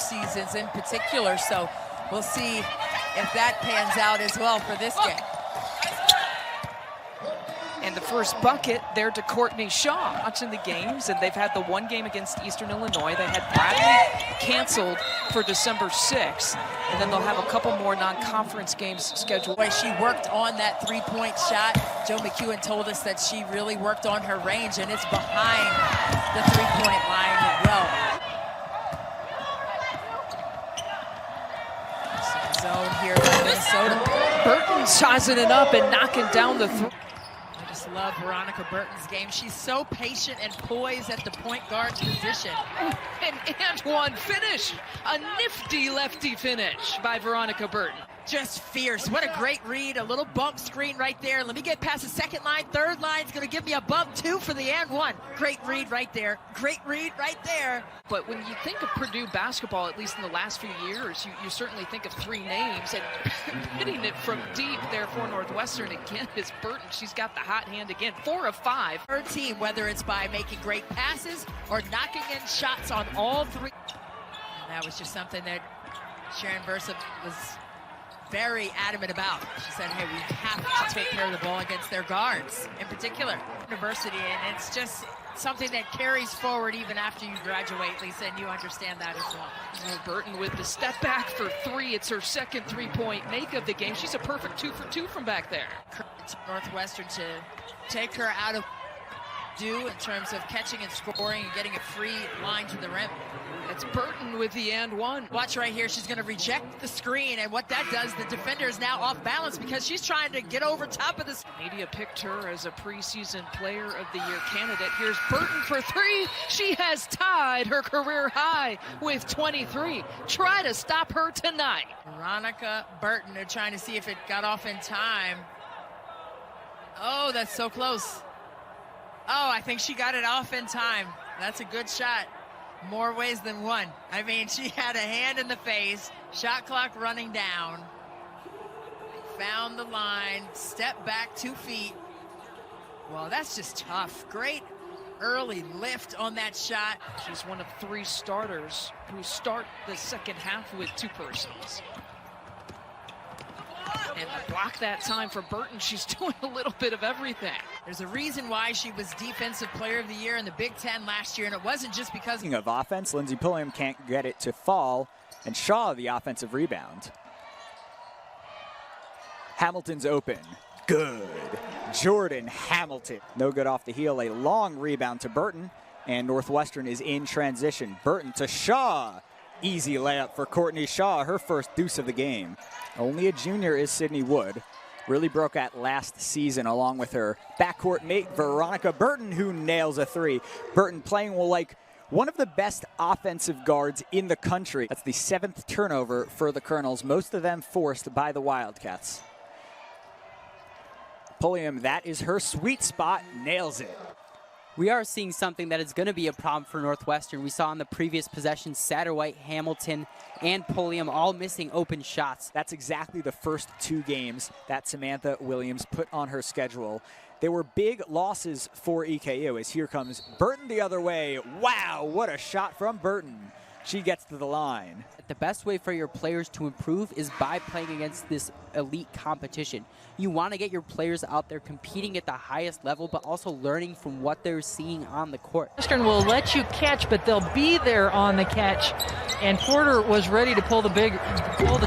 seasons in particular. So we'll see if that pans out as well for this game. And the first bucket there to Courtney Shaw. Watching the games, and they've had the one game against Eastern Illinois. They had Bradley canceled for December 6th, and then they'll have a couple more non-conference games scheduled. She worked on that three-point shot. Joe McEwen told us that she really worked on her range, and it's behind the three-point line as well. Zone here by Minnesota. Burton sizing it up and knocking down the three. Love Veronica Burton's game. She's so patient and poised at the point guard position. And one finish, a nifty lefty finish by Veronica Burton. Just fierce. What a great read. A little bump screen right there. Let me get past the second line. Third line's going to give me a bump, too, for the and one. Great read right there. Great read right there. But when you think of Purdue basketball, at least in the last few years, you certainly think of three names. And hitting it from deep there for Northwestern again is Burton. She's got the hot hand again. 4 of 5. Her team, whether it's by making great passes or knocking in shots on all three. And that was just something that Sharon Versa was very adamant about. She said, hey, we have to take care of the ball against their guards, in particular. University, and it's just something that carries forward even after you graduate, Lisa, and you understand that as well. Burton with the step back for 3. It's her second three-point make of the game. She's a perfect 2 for 2 from back there. Northwestern to take her out of due in terms of catching and scoring and getting a free line to the rim. It's Burton with the and one. Watch right here. She's going to reject the screen, and what that does, the defender is now off balance because she's trying to get over top of this. Media picked her as a preseason player of the year candidate. Here's Burton for 3. She has tied her career high with 23. Try to stop her tonight. Veronica Burton, they're trying to see if it got off in time. Oh, that's so close. Oh, I think she got it off in time. That's a good shot. More ways than one. I mean, she had a hand in the face, shot clock running down, found the line, stepped back 2 feet. Well, that's just tough. Great early lift on that shot. She's one of 3 starters who start the second half with 2 persons. And block that time for Burton. She's doing a little bit of everything. There's a reason why she was Defensive Player of the Year in the Big Ten last year, and it wasn't just because of offense. Lindsey Pulliam can't get it to fall, and Shaw the offensive rebound. Hamilton's open. Good. Jordan Hamilton. No good off the heel. A long rebound to Burton, and Northwestern is in transition. Burton to Shaw. Easy layup for Courtney Shaw, her first deuce of the game. Only a junior is Sydney Wood. Really broke out last season along with her backcourt mate, Veronica Burton, who nails a 3. Burton playing like one of the best offensive guards in the country. That's the 7th turnover for the Colonels, most of them forced by the Wildcats. Pulliam, that is her sweet spot, nails it. We are seeing something that is going to be a problem for Northwestern. We saw on the previous possession, Satterwhite, Hamilton, and Pulliam all missing open shots. That's exactly the first 2 games that Samantha Williams put on her schedule. They were big losses for EKU as here comes Burton the other way. Wow, what a shot from Burton. She gets to the line. The best way for your players to improve is by playing against this elite competition. You want to get your players out there competing at the highest level, but also learning from what they're seeing on the court. Northwestern will let you catch, but they'll be there on the catch. And Porter was ready to pull the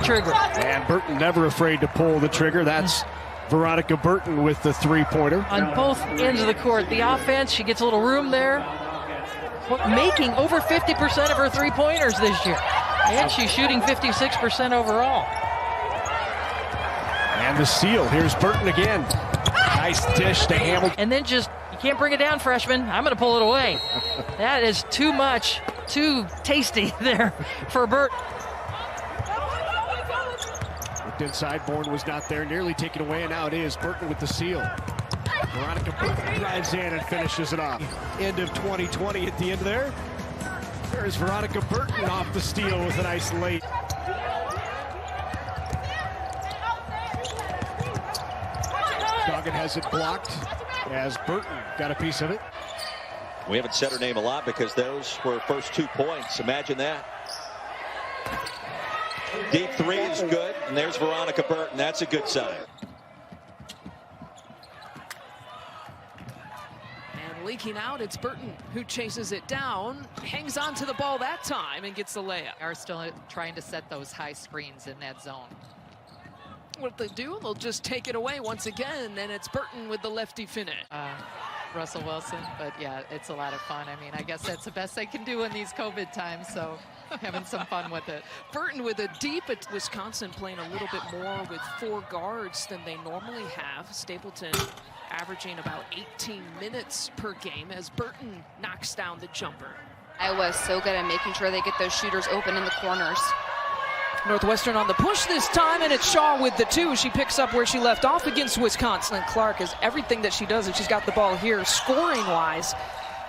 trigger. And Burton never afraid to pull the trigger. That's Veronica Burton with the 3-pointer. On both ends of the court, the offense, she gets a little room there. Making over 50% of her 3-pointers this year. And she's shooting 56% overall. And the steal. Here's Burton again. Nice dish to Hamilton. And then just, you can't bring it down, freshman. I'm going to pull it away. That is too much, too tasty there for Burton. Looked inside, Bourne was not there, nearly taken away, and now it is Burton with the steal. Veronica Burton drives in and finishes it off. End of 2020 at the end there. There's Veronica Burton off the steal with a nice late. Goggin has it blocked as Burton got a piece of it. We haven't said her name a lot because those were her first 2 points. Imagine that. Deep three is good, and there's Veronica Burton. That's a good sign. And leaking out, it's Burton who chases it down, hangs on to the ball that time, and gets the layup. Are still trying to set those high screens in that zone. What they do, they'll just take it away once again, and it's Burton with the lefty finish. Russell Wilson, but yeah, it's a lot of fun. I mean, I guess that's the best they can do in these COVID times, so having some fun with it. Burton with a deep at Wisconsin, playing a little bit more with 4 guards than they normally have. Stapleton averaging about 18 minutes per game as Burton knocks down the jumper. Iowa is so good at making sure they get those shooters open in the corners. Northwestern on the push this time, and it's Shaw with the 2. She picks up where she left off against Wisconsin. And Clark is everything that she does, and she's got the ball here scoring-wise.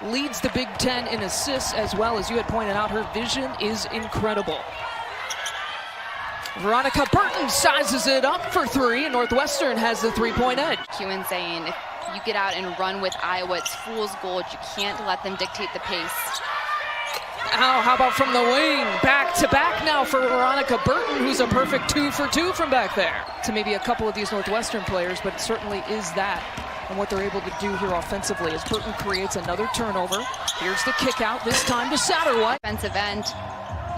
Leads the Big Ten in assists as well. As you had pointed out, her vision is incredible. Veronica Burton sizes it up for 3, and Northwestern has the 3-point edge. Kewen saying if you get out and run with Iowa, it's fool's gold. You can't let them dictate the pace. How about from the wing? Back-to-back now for Veronica Burton, who's a perfect 2 for 2 from back there. To maybe a couple of these Northwestern players, but it certainly is that and what they're able to do here offensively as Burton creates another turnover. Here's the kick out, this time to Satterwhite. Defensive end,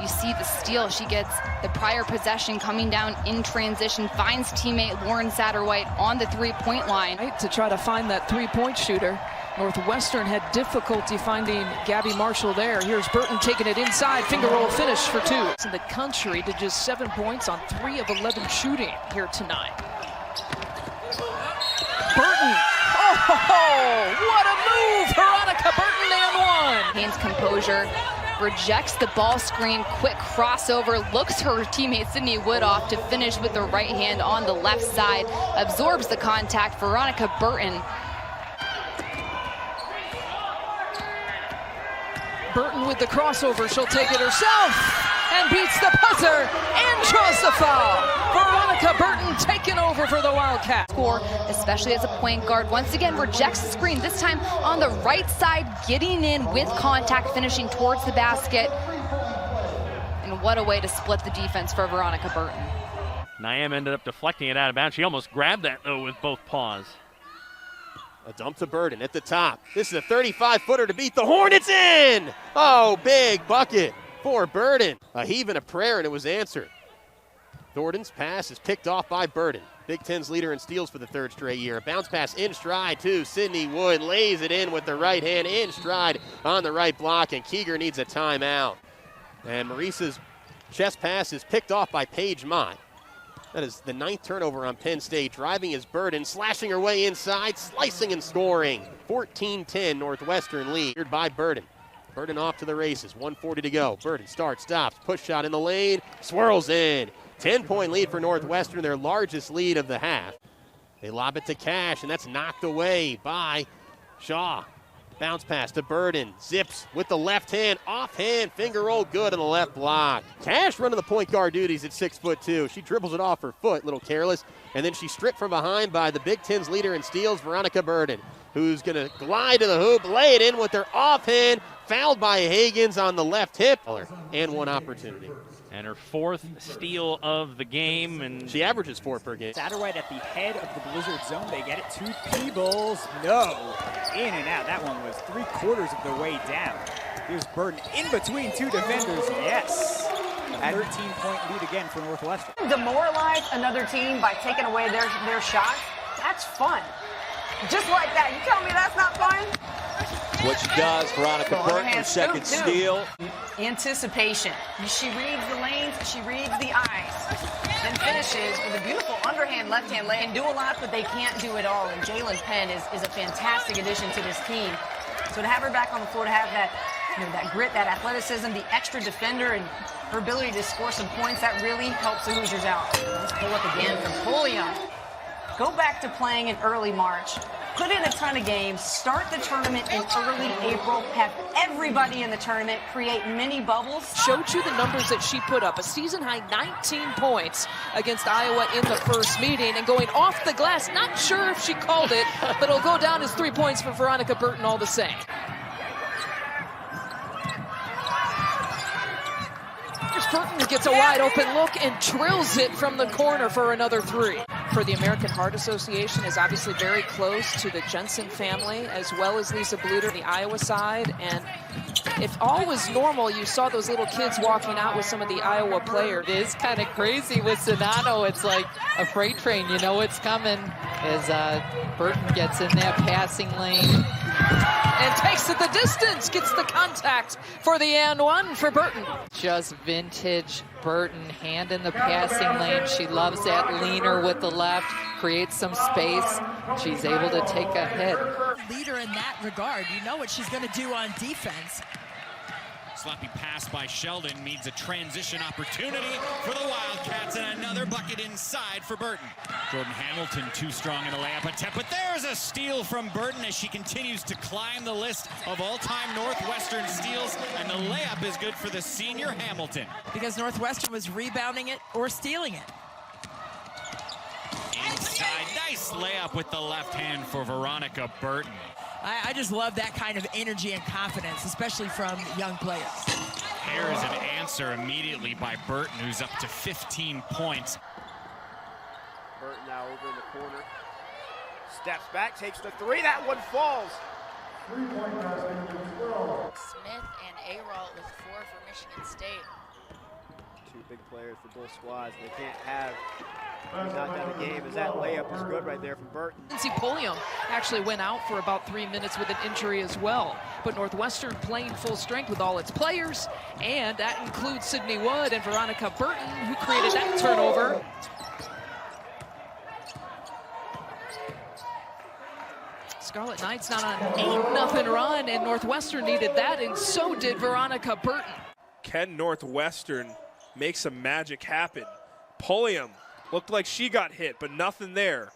you see the steal. She gets the prior possession coming down in transition, finds teammate Lauren Satterwhite on the 3-point line. Right, to try to find that 3-point shooter. Northwestern had difficulty finding Gabby Marshall there. Here's Burton taking it inside, finger roll finish for 2. In the country to just 7 points on 3 of 11 shooting here tonight. Burton, oh, what a move! Veronica Burton and 1. Maintains composure, rejects the ball screen, quick crossover, looks her teammate Sydney Wood off to finish with the right hand on the left side, absorbs the contact. Veronica Burton. Burton with the crossover, she'll take it herself and beats the buzzer and draws the foul. Veronica Burton taking over for the Wildcats. Score, especially as a point guard, once again rejects the screen, this time on the right side, getting in with contact, finishing towards the basket. And what a way to split the defense for Veronica Burton. Niam ended up deflecting it out of bounds. She almost grabbed that, though, with both paws. A dump to Burton at the top. This is a 35-footer to beat the Hornets in. Oh, big bucket for Burton. A heave and a prayer, and it was answered. Thornton's pass is picked off by Burton. Big Ten's leader in steals for the 3rd straight year. A bounce pass in stride to Sydney Wood. Lays it in with the right hand in stride on the right block, and Keeger needs a timeout. And Marisa's chest pass is picked off by Paige Mott. That is the 9th turnover on Penn State. Driving is Burton, slashing her way inside, slicing and scoring. 14-10 Northwestern lead. Here by Burton. Burton off to the races, 1:40 to go. Burton starts, stops, push shot in the lane, swirls in. 10-point lead for Northwestern, their largest lead of the half. They lob it to Cash, and that's knocked away by Shaw. Bounce pass to Burton, zips with the left hand, offhand, finger roll good on the left block. Cash running the point guard duties at 6'2". She dribbles it off her foot, a little careless, and then she's stripped from behind by the Big Ten's leader in steals, Veronica Burton, who's gonna glide to the hoop, lay it in with her offhand, fouled by Higgins on the left hip, and 1 opportunity. And her 4th steal of the game, and she averages 4 per game. Satterwhite at the head of the Blizzard zone. They get it to Peebles. No. In and out. That one was 3/4 of the way down. Here's Burton in between 2 defenders. Yes. A 13-point lead again for Northwestern. Demoralize another team by taking away their shot. That's fun. Just like that. You tell me that's not fun? What she does, Veronica Burton, her 2nd steal. Anticipation. She reads the lanes, she reads the eyes. Then finishes with a beautiful underhand, left-hand lay. Can do a lot, but they can't do it all. And Jalen Penn is a fantastic addition to this team. So to have her back on the floor, to have that, that grit, that athleticism, the extra defender, and her ability to score some points, that really helps the Hoosiers out. Let's pull up again from Pulliam. Go back to playing in early March. Put in a ton of games, start the tournament in early April, have everybody in the tournament, create mini bubbles. Showed you the numbers that she put up, a season-high 19 points against Iowa in the first meeting, and going off the glass, not sure if she called it, but it'll go down as 3 points for Veronica Burton all the same. Burton gets a wide open look and drills it from the corner for another three. For the American Heart Association is obviously very close to the Jensen family, as well as Lisa Bluter, the Iowa side. And if all was normal, you saw those little kids walking out with some of the Iowa players. It is kind of crazy with Sedano. It's like a freight train. You know it's coming as Burton gets in that passing lane. And takes it the distance, gets the contact for the and one for Burton. Just vintage Burton, hand in the passing lane. She loves that leaner with the left, creates some space. She's able to take a hit. Leader in that regard. You know what she's going to do on defense. Sloppy pass by Sheldon means a transition opportunity for the Wildcats, and another bucket inside for Burton. Jordan Hamilton too strong in a layup attempt, but there's a steal from Burton as she continues to climb the list of all-time Northwestern steals, and the layup is good for the senior Hamilton. Because Northwestern was rebounding it or stealing it. Inside, nice layup with the left hand for Veronica Burton. I just love that kind of energy and confidence, especially from young players. Here is an answer immediately by Burton, who's up to 15 points. Burton now over in the corner. Steps back, takes the three. That one falls. Smith and Aralt with 4 for Michigan State. Two big players for both squads. They can't have knocked out the game as that layup is good right there from Burton. Lindsey Pulliam actually went out for about 3 minutes with an injury as well. But Northwestern playing full strength with all its players, and that includes Sydney Wood and Veronica Burton, who created that turnover. Scarlet Knights not on 8-0 run, and Northwestern needed that, and so did Veronica Burton. Can Northwestern make some magic happen? Pulliam looked like she got hit, but nothing there.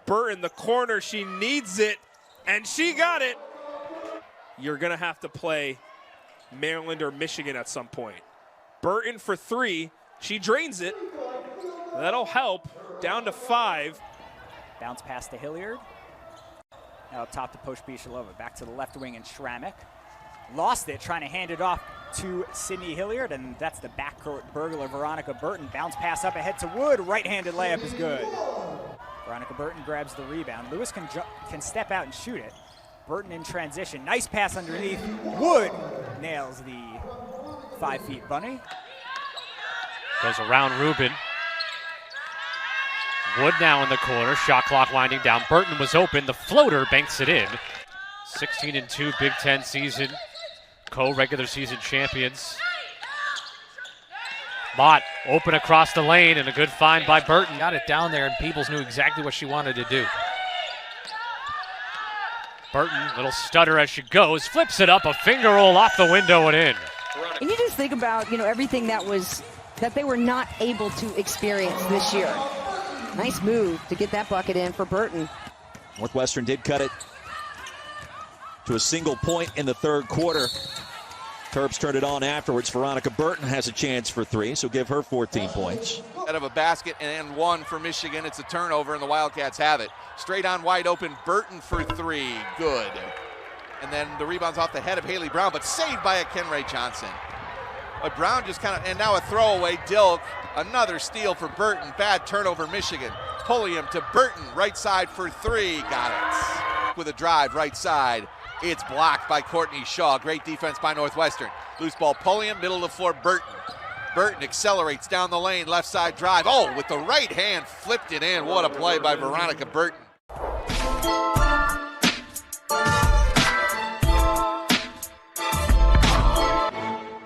Burton, the corner, she needs it, and she got it. You're going to have to play Maryland or Michigan at some point. Burton for 3. She drains it. That'll help. Down to 5. Bounce pass to Hilliard. Now up top to Posh Bishalova. Back to the left wing and Schramek. Lost it, trying to hand it off to Sydney Hilliard, and that's the backcourt burglar, Veronica Burton. Bounce pass up ahead to Wood. Right-handed layup is good. Veronica Burton grabs the rebound. Lewis can step out and shoot it. Burton in transition. Nice pass underneath. Wood nails the 5-feet bunny. Goes around Rubin. Wood now in the corner. Shot clock winding down. Burton was open. The floater banks it in. 16-2 Big Ten season. Co-regular season champions. Mott open across the lane, and a good find by Burton. Got it down there, and Peebles knew exactly what she wanted to do. Burton, little stutter as she goes, flips it up, a finger roll off the window and in. And you just think about, everything that they were not able to experience this year. Nice move to get that bucket in for Burton. Northwestern did cut it to a single point in the third quarter. Terps turned it on afterwards. Veronica Burton has a chance for 3, so give her 14 points. Out of a basket and 1 for Michigan. It's a turnover, and the Wildcats have it. Straight on wide open, Burton for 3. Good. And then the rebound's off the head of Haley Brown, but saved by a Kenray Johnson. But Brown just and now a throwaway. Dilk, another steal for Burton. Bad turnover, Michigan. Pulliam to Burton, right side for 3. Got it. With a drive, right side. It's blocked by Courtney Shaw. Great defense by Northwestern. Loose ball, Pulliam, middle of the floor, Burton. Burton accelerates down the lane, left side drive. Oh, with the right hand, flipped it in. What a play by Veronica Burton.